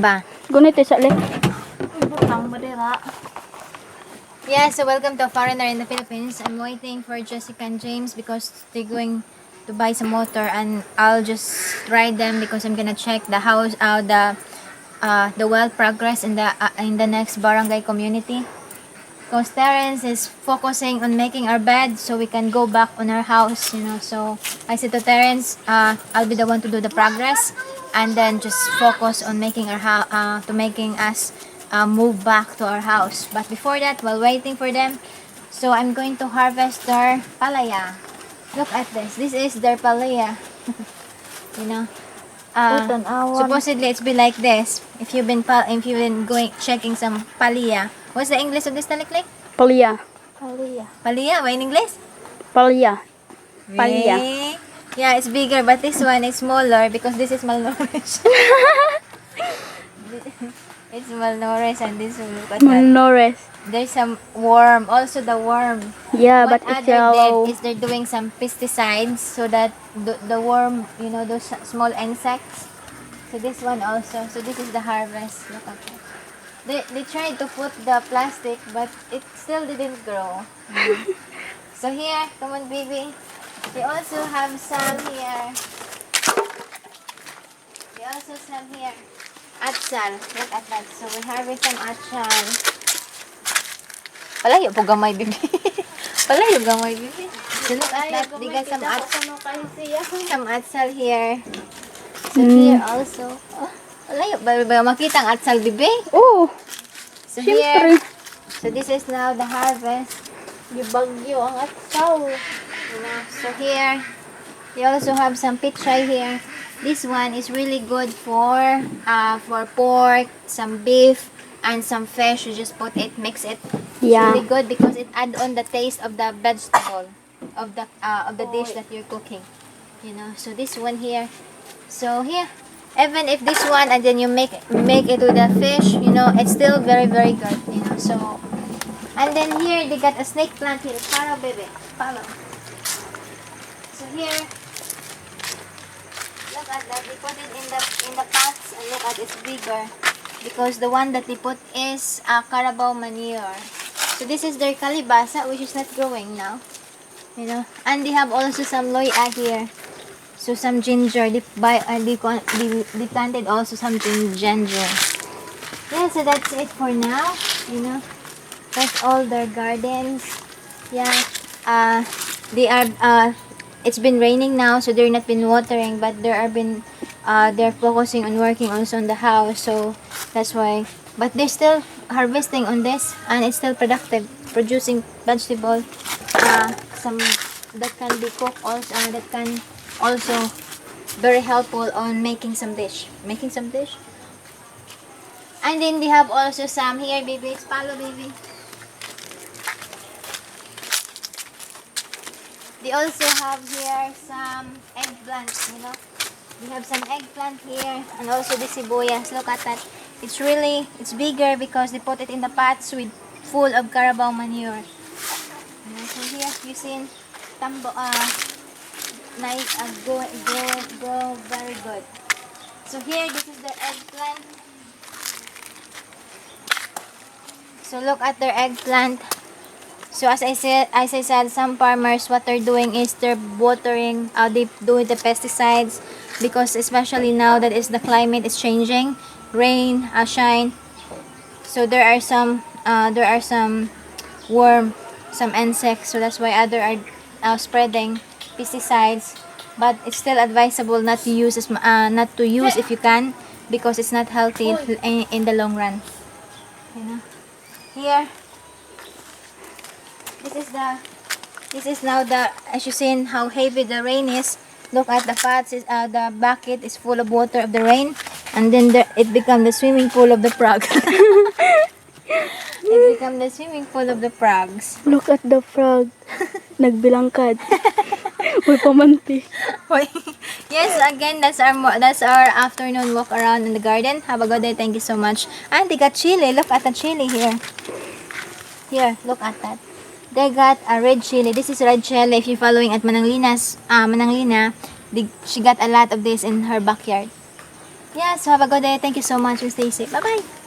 ba? Gunit sa lip. Butang madira. Yeah, so welcome to Foreigner in the Philippines. I'm waiting for Jessica and James because they're going to buy some water, and I'll just ride them because I'm gonna check the house, the well progress in the next barangay community. Because Terence is focusing on making our bed so we can go back on our house, you know. So I said to Terence, I'll be the one to do the progress, and then just focus on making making us move back to our house. But before that, while waiting for them, so I'm going to harvest their palaya. Look at this. This is their palaya. You know. Supposedly it's been like this. If you've been going checking some palaya. What's the English of this taliklik? Palya. Palaya, what in English? Palya. Palya. Really? Yeah, it's bigger, but this one is smaller because this is malnourished. It's malnourished, and this one, look at that. Malnourished. There's some worm, also the worm. Yeah, What but it's other yellow. did is they're doing some pesticides so that the worm, you know, those small insects. So this one also. So this is the harvest. Look at that. They tried to put the plastic, but it still didn't grow. So here, come on, baby. They also have some here. They also some here. Atsal. Look at that. So we harvest some atsal. Palayo po gamay, bibi. Palayo gamay, bibi. So look at that. They got some atsal here. So here also. Oh, palayo ba makita ang atsal, bibi? Oh, So syempre. here. So this is now the harvest. Gibagyo ang atsaw. You know, so here, they also have some pichay here. This one is really good for pork, some beef, and some fish. You just put it, mix it. It's Yeah. really good because it add on the taste of the vegetable of the dish that you're cooking. You know, so this one here. So here, even if this one and then you make it with the fish, you know, it's still very very good. You know, so and then here they got a snake plant here. Follow, baby, follow. So here, look at that. They put it in the pots, and look at it's bigger because the one that they put is carabao manure. So this is their kalibasa, which is not growing now. You know, and they have also some loya here. So some ginger. They planted also some ginger. Yeah, so that's it for now. You know, that's all their gardens. Yeah, they are. It's been raining now, so they're not been watering, but they're focusing on working also on the house, so that's why. But they're still harvesting on this, and it's still productive, producing vegetable, some that can be cooked also, that can also very helpful on making some dish. And then they have also some here, baby. It's follow, baby. They also have here some eggplant, you know. They have some eggplant here, and also the sibuyas. Look at that. It's bigger because they put it in the pots with full of carabao manure. You know, so here you see nice, grow very good. So here, this is the eggplant. So look at their eggplant. So as I said, some farmers, what they're doing is they're watering, they do the pesticides because especially now that is the climate is changing, rain, shine. So there are some worm, some insects. So that's why other are spreading pesticides. But it's still advisable not to use if you can, because it's not healthy in the long run. You know, here. This is now as you seen how heavy the rain is. Look at the pots. The bucket is full of water of the rain, and then it become the swimming pool of the frog. It become the swimming pool of the frogs. Look at the frog. Nagbilangkad. May pamanti. Yes, again, that's our afternoon walk around in the garden. Have a good day. Thank you so much. And they got chili. Look at the chili here. Here, look at that. They got a red chili. This is red chili. If you're following at Mananglina, she got a lot of this in her backyard. Yeah, so have a good day. Thank you so much and stay safe. Bye-bye.